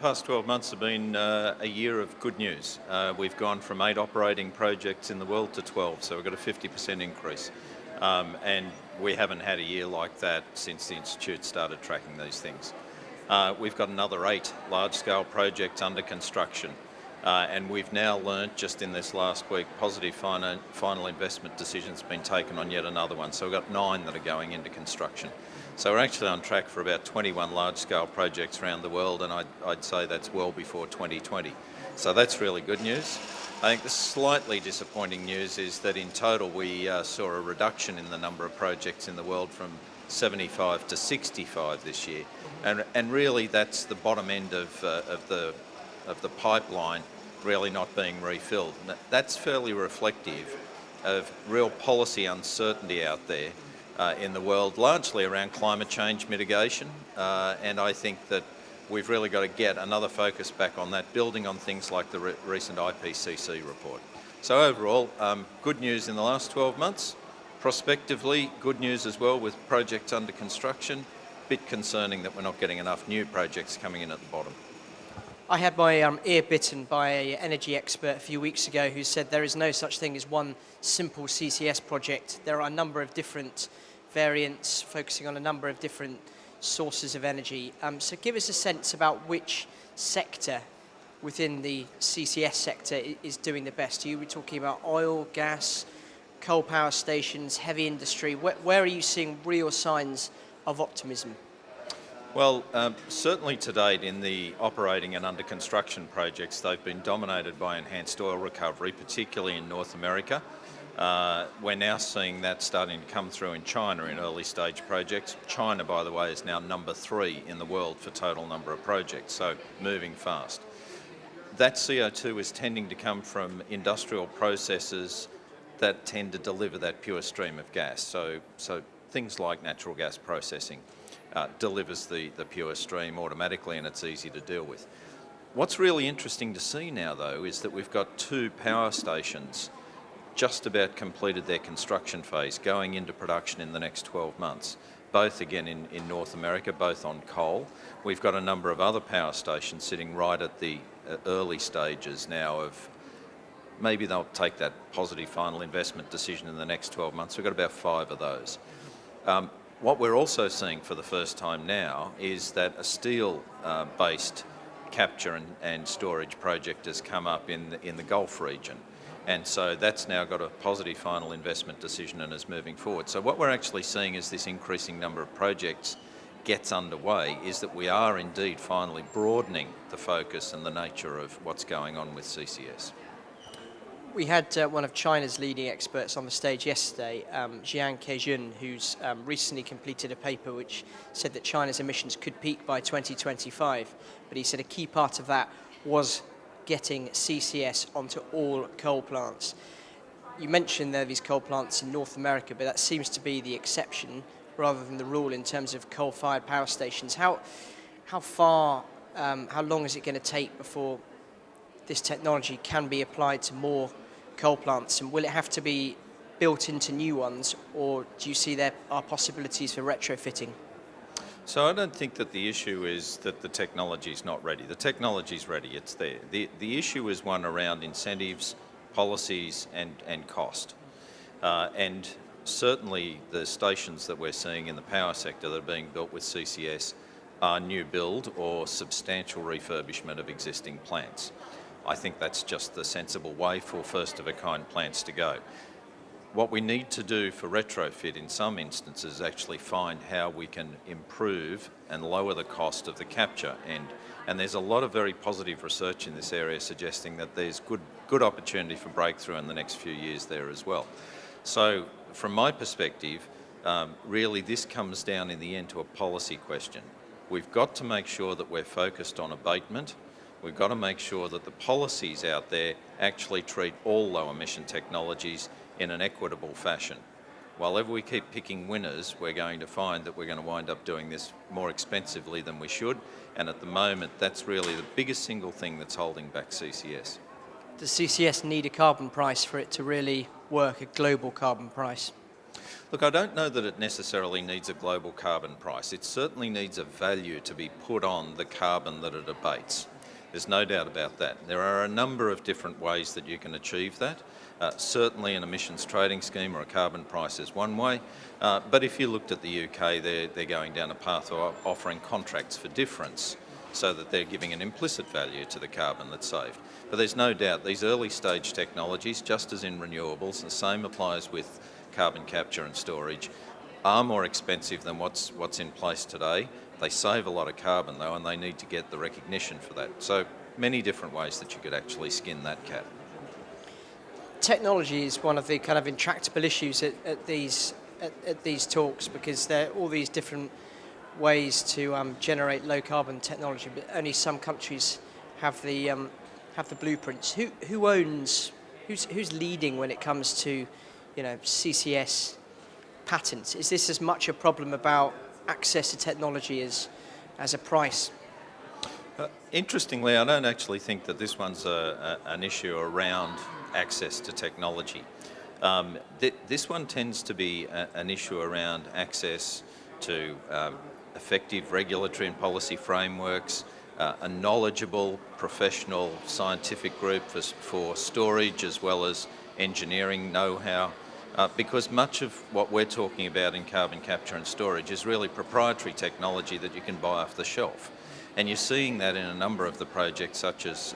past 12 months have been a year of good news. We've gone from 8 operating projects in the world to 12, so we've got a 50% increase. And we haven't had a year like that since the Institute started tracking these things. We've got another 8 large-scale projects under construction. And we've now learnt just in this last week, positive final investment decisions have been taken on yet another one. So we've got 9 that are going into construction. So we're actually on track for about 21 large-scale projects around the world, and I'd say that's well before 2020. So that's really good news. I think the slightly disappointing news is that in total we saw a reduction in the number of projects in the world from 75 to 65 this year. And really that's the bottom end of the pipeline really not being refilled. That's fairly reflective of real policy uncertainty out there in the world, largely around climate change mitigation, and I think that we've really got to get another focus back on that, building on things like the recent IPCC report. So overall, good news in the last 12 months. Prospectively, good news as well with projects under construction. Bit concerning that we're not getting enough new projects coming in at the bottom. I had my ear bitten by an energy expert a few weeks ago who said there is no such thing as one simple CCS project. There are a number of different variants focusing on a number of different sources of energy. So give us a sense about which sector within the CCS sector is doing the best. You were talking about oil, gas, coal power stations, heavy industry. Where are you seeing real signs of optimism? Well, certainly to date in the operating and under construction projects, they've been dominated by enhanced oil recovery, particularly in North America. We're now seeing that starting to come through in China in early stage projects. China, by the way, is now number 3 in the world for total number of projects, so moving fast. That CO2 is tending to come from industrial processes that tend to deliver that pure stream of gas. So things like natural gas processing delivers the pure stream automatically, and it's easy to deal with. What's really interesting to see now, though, is that we've got 2 power stations just about completed their construction phase, going into production in the next 12 months, both again in North America, both on coal. We've got a number of other power stations sitting right at the early stages now of maybe they'll take that positive final investment decision in the next 12 months. We've got about 5 of those. What we're also seeing for the first time now is that a steel-based capture and storage project has come up in the Gulf region. And so that's now got a positive final investment decision and is moving forward. So what we're actually seeing as this increasing number of projects gets underway is that we are indeed finally broadening the focus and the nature of what's going on with CCS. We had one of China's leading experts on the stage yesterday, Jiang Kejun, who's recently completed a paper which said that China's emissions could peak by 2025. But he said a key part of that was getting CCS onto all coal plants. You mentioned there are these coal plants in North America, but that seems to be the exception rather than the rule in terms of coal-fired power stations. How long is it going to take before this technology can be applied to more coal plants, and will it have to be built into new ones, or do you see there are possibilities for retrofitting? So I don't think that the issue is that the technology is not ready. The technology is ready, it's there. The issue is one around incentives, policies and cost. And certainly the stations that we're seeing in the power sector that are being built with CCS are new build or substantial refurbishment of existing plants. I think that's just the sensible way for first-of-a-kind plants to go. What we need to do for retrofit in some instances is actually find how we can improve and lower the cost of the capture end. And there's a lot of very positive research in this area suggesting that there's good opportunity for breakthrough in the next few years there as well. So from my perspective, really this comes down in the end to a policy question. We've got to make sure that we're focused on abatement. We've got to make sure that the policies out there actually treat all low emission technologies in an equitable fashion. While ever we keep picking winners, we're going to find that we're going to wind up doing this more expensively than we should, and at the moment that's really the biggest single thing that's holding back CCS. Does CCS need a carbon price for it to really work, a global carbon price? Look, I don't know that it necessarily needs a global carbon price. It certainly needs a value to be put on the carbon that it abates. There's no doubt about that. There are a number of different ways that you can achieve that. Certainly an emissions trading scheme or a carbon price is one way, but if you looked at the UK, they're going down a path of offering contracts for difference so that they're giving an implicit value to the carbon that's saved. But there's no doubt these early stage technologies, just as in renewables, the same applies with carbon capture and storage, are more expensive than what's in place today. They save a lot of carbon though, and they need to get the recognition for that. So many different ways that you could actually skin that cat. Technology is one of the kind of intractable issues at these talks, because there are all these different ways to generate low carbon technology, but only some countries have the blueprints. Who's leading when it comes to, CCS patents? Is this as much a problem about access to technology as a price? Interestingly, I don't actually think that this one's an issue around access to technology. This one tends to be an issue around access to effective regulatory and policy frameworks, a knowledgeable professional scientific group for storage as well as engineering know-how, because much of what we're talking about in carbon capture and storage is really proprietary technology that you can buy off the shelf. And you're seeing that in a number of the projects, such as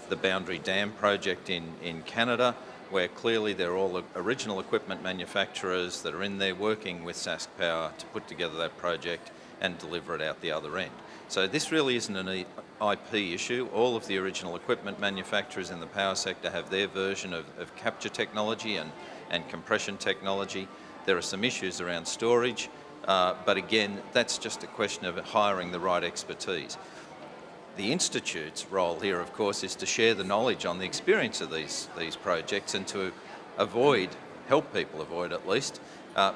the Boundary Dam project in Canada, where clearly they're all original equipment manufacturers that are in there working with Sask Power to put together that project and deliver it out the other end. So this really isn't an IP issue. All of the original equipment manufacturers in the power sector have their version of capture technology and compression technology. There are some issues around storage, but again, that's just a question of hiring the right expertise. The Institute's role here, of course, is to share the knowledge on the experience of these projects and to help people avoid at least,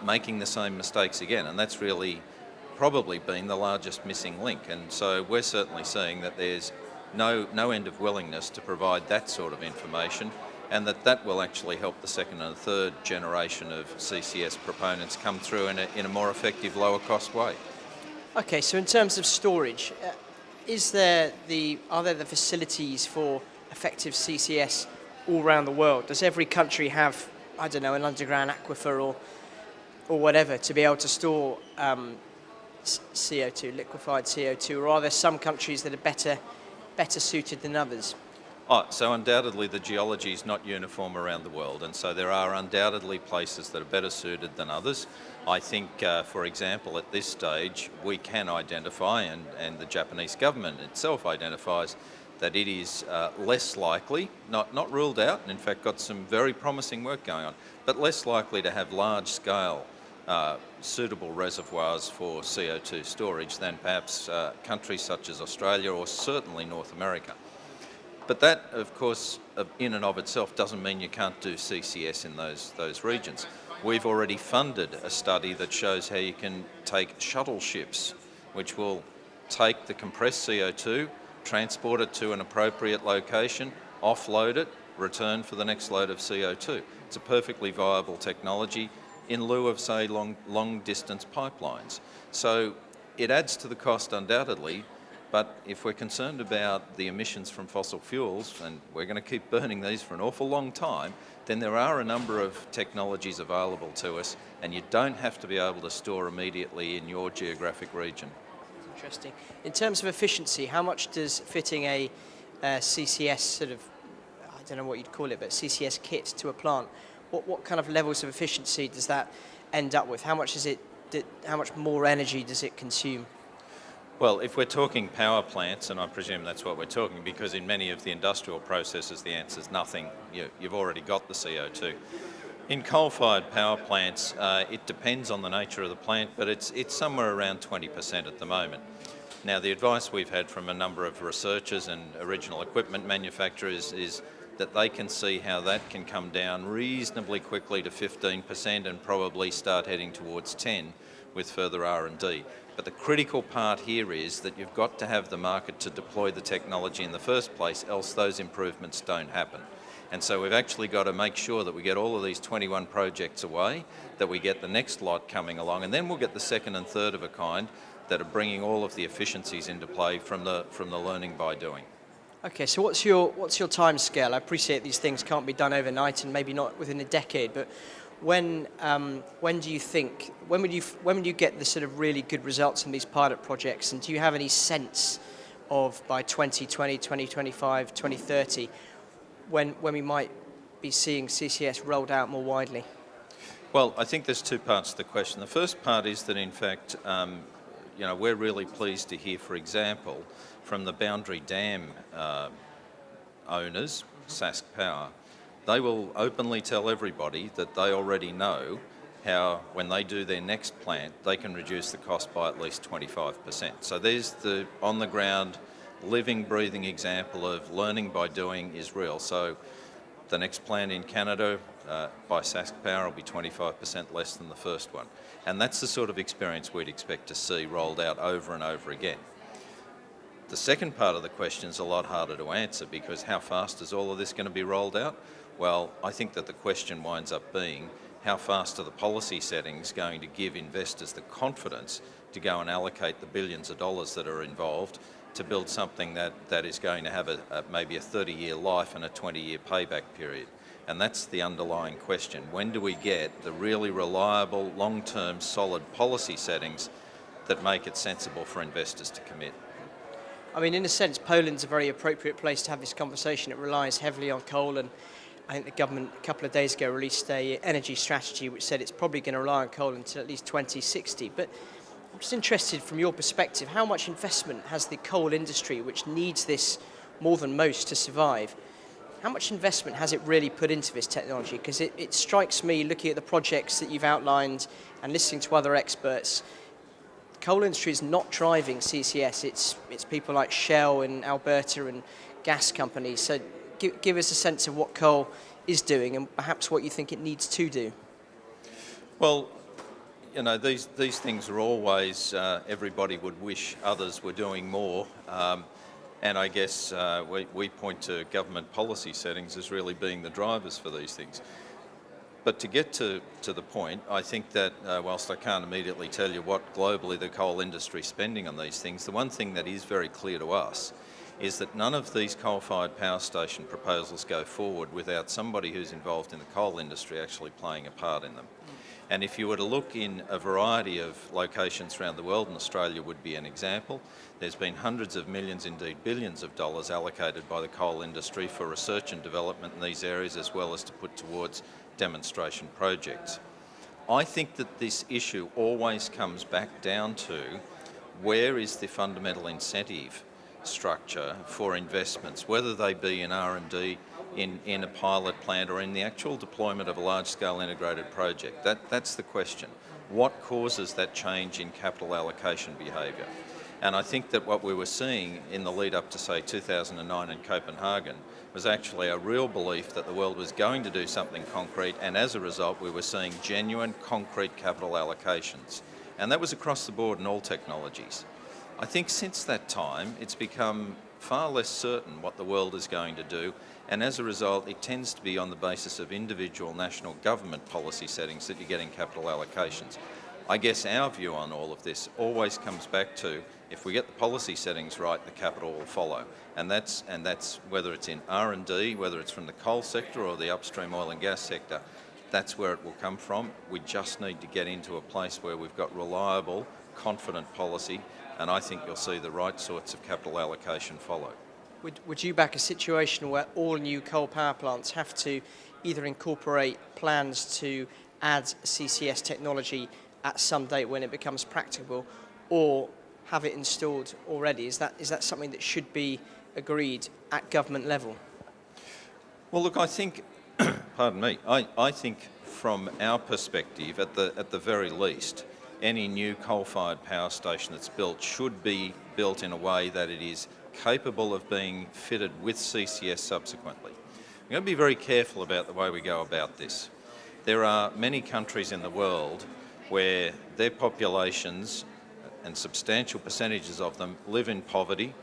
making the same mistakes again. And that's really probably been the largest missing link. And so we're certainly seeing that there's no end of willingness to provide that sort of information, and that will actually help the second and third generation of CCS proponents come through in a more effective, lower cost way. Okay, so in terms of storage, are there the facilities for effective CCS all around the world? Does every country have, an underground aquifer or whatever to be able to store CO2, liquefied CO2, or are there some countries that are better suited than others? So undoubtedly the geology is not uniform around the world, and so there are undoubtedly places that are better suited than others. I think, for example, at this stage we can identify, and the Japanese government itself identifies, that it is less likely, not ruled out, and in fact got some very promising work going on, but less likely to have large-scale suitable reservoirs for CO2 storage than perhaps countries such as Australia or certainly North America. But that, of course, in and of itself doesn't mean you can't do CCS in those regions. We've already funded a study that shows how you can take shuttle ships, which will take the compressed CO2, transport it to an appropriate location, offload it, return for the next load of CO2. It's a perfectly viable technology in lieu of, say, long-distance pipelines. So it adds to the cost undoubtedly, but if we're concerned about the emissions from fossil fuels, and we're going to keep burning these for an awful long time, then there are a number of technologies available to us, and you don't have to be able to store immediately in your geographic region. Interesting. In terms of efficiency, how much does fitting a CCS sort of, I don't know what you'd call it, but CCS kit to a plant, what kind of levels of efficiency does that end up with? How much more energy does it consume? Well, if we're talking power plants, and I presume that's what we're talking, because in many of the industrial processes the answer is nothing. You've already got the CO2. In coal-fired power plants, it depends on the nature of the plant, but it's somewhere around 20% at the moment. Now, the advice we've had from a number of researchers and original equipment manufacturers is that they can see how that can come down reasonably quickly to 15% and probably start heading towards 10% with further R&D. But the critical part here is that you've got to have the market to deploy the technology in the first place, else those improvements don't happen. And so we've actually got to make sure that we get all of these 21 projects away, that we get the next lot coming along, and then we'll get the second and third of a kind that are bringing all of the efficiencies into play from the learning by doing. Okay, so what's your time scale? I appreciate these things can't be done overnight and maybe not within a decade, but when do you think when would you get the sort of really good results from these pilot projects? And do you have any sense of by 2020, 2025, 2030 when we might be seeing CCS rolled out more widely? Well, I think there's two parts to the question. The first part is that, in fact, we're really pleased to hear, for example, from the Boundary Dam owners, Sask Power. They will openly tell everybody that they already know how, when they do their next plant, they can reduce the cost by at least 25%. So there's the on-the-ground, living, breathing example of learning by doing is real. So the next plant in Canada by Sask Power will be 25% less than the first one. And that's the sort of experience we'd expect to see rolled out over and over again. The second part of the question is a lot harder to answer, because how fast is all of this going to be rolled out? Well, I think that the question winds up being, how fast are the policy settings going to give investors the confidence to go and allocate the billions of dollars that are involved to build something that is going to have maybe a 30-year life and a 20-year payback period? And that's the underlying question. When do we get the really reliable, long-term, solid policy settings that make it sensible for investors to commit? I mean, in a sense, Poland's a very appropriate place to have this conversation. It relies heavily on coal, and I think the government a couple of days ago released an energy strategy which said it's probably going to rely on coal until at least 2060. But I'm just interested, from your perspective, how much investment has the coal industry, which needs this more than most to survive, how much investment has it really put into this technology? Because it strikes me, looking at the projects that you've outlined and listening to other experts, the coal industry is not driving CCS. It's people like Shell in Alberta and gas companies. So give us a sense of what coal is doing and perhaps what you think it needs to do. Well, these things are always, everybody would wish others were doing more. And I guess we point to government policy settings as really being the drivers for these things. But to get to the point, I think that whilst I can't immediately tell you what globally the coal industry is spending on these things, the one thing that is very clear to us is that none of these coal-fired power station proposals go forward without somebody who's involved in the coal industry actually playing a part in them. And if you were to look in a variety of locations around the world, and Australia would be an example, there's been hundreds of millions, indeed billions of dollars allocated by the coal industry for research and development in these areas, as well as to put towards demonstration projects. I think that this issue always comes back down to where is the fundamental incentive structure for investments, whether they be in R&D, in a pilot plant, or in the actual deployment of a large-scale integrated project. That's the question. What causes that change in capital allocation behaviour? And I think that what we were seeing in the lead up to, say, 2009 in Copenhagen was actually a real belief that the world was going to do something concrete, and as a result we were seeing genuine, concrete capital allocations. And that was across the board in all technologies. I think since that time it's become far less certain what the world is going to do, and as a result it tends to be on the basis of individual national government policy settings that you're getting capital allocations. I guess our view on all of this always comes back to, if we get the policy settings right, the capital will follow. And that's whether it's in R&D, whether it's from the coal sector or the upstream oil and gas sector, that's where it will come from. We just need to get into a place where we've got reliable, confident policy, and I think you'll see the right sorts of capital allocation follow. Would you back a situation where all new coal power plants have to either incorporate plans to add CCS technology at some date when it becomes practicable, or have it installed already? Is that something that should be agreed at government level? Well, look, I think, pardon me, I think from our perspective, at the very least, any new coal-fired power station that's built should be built in a way that it is capable of being fitted with CCS subsequently. We're going to be very careful about the way we go about this. There are many countries in the world where their populations, and substantial percentages of them, live in poverty,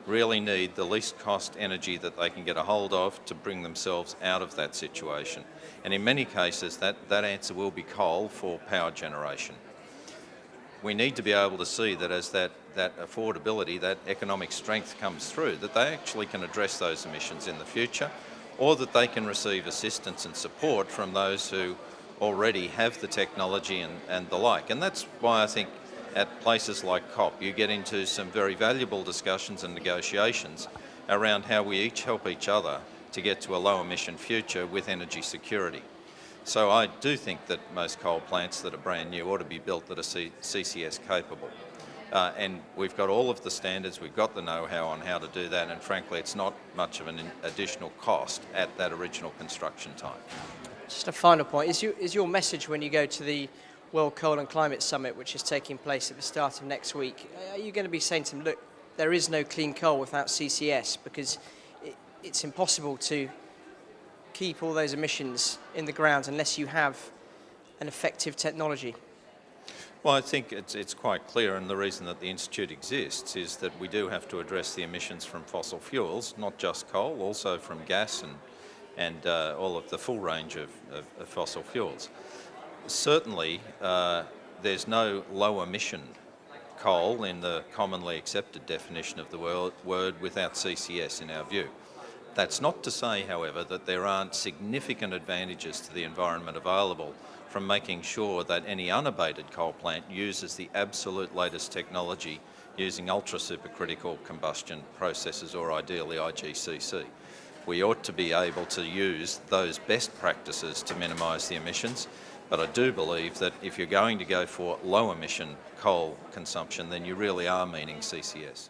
really need the least cost energy that they can get a hold of to bring themselves out of that situation. And in many cases that answer will be coal for power generation. We need to be able to see that as that that affordability, that economic strength comes through, that they actually can address those emissions in the future, or that they can receive assistance and support from those who already have the technology and the like. And that's why I think at places like COP you get into some very valuable discussions and negotiations around how we each help each other to get to a low emission future with energy security. So I do think that most coal plants that are brand new ought to be built that are CCS capable. And we've got all of the standards, we've got the know-how on how to do that, and frankly it's not much of an additional cost at that original construction time. Just a final point, is your message when you go to the World Coal and Climate Summit, which is taking place at the start of next week, are you going to be saying to them, look, there is no clean coal without CCS, because it's impossible to keep all those emissions in the ground unless you have an effective technology? Well, I think it's quite clear, and the reason that the Institute exists is that we do have to address the emissions from fossil fuels, not just coal, also from gas and all of the full range of fossil fuels. Certainly, there's no low emission coal in the commonly accepted definition of the word without CCS in our view. That's not to say, however, that there aren't significant advantages to the environment available from making sure that any unabated coal plant uses the absolute latest technology using ultra-supercritical combustion processes, or ideally IGCC. We ought to be able to use those best practices to minimise the emissions, but I do believe that if you're going to go for low emission coal consumption, then you really are meaning CCS.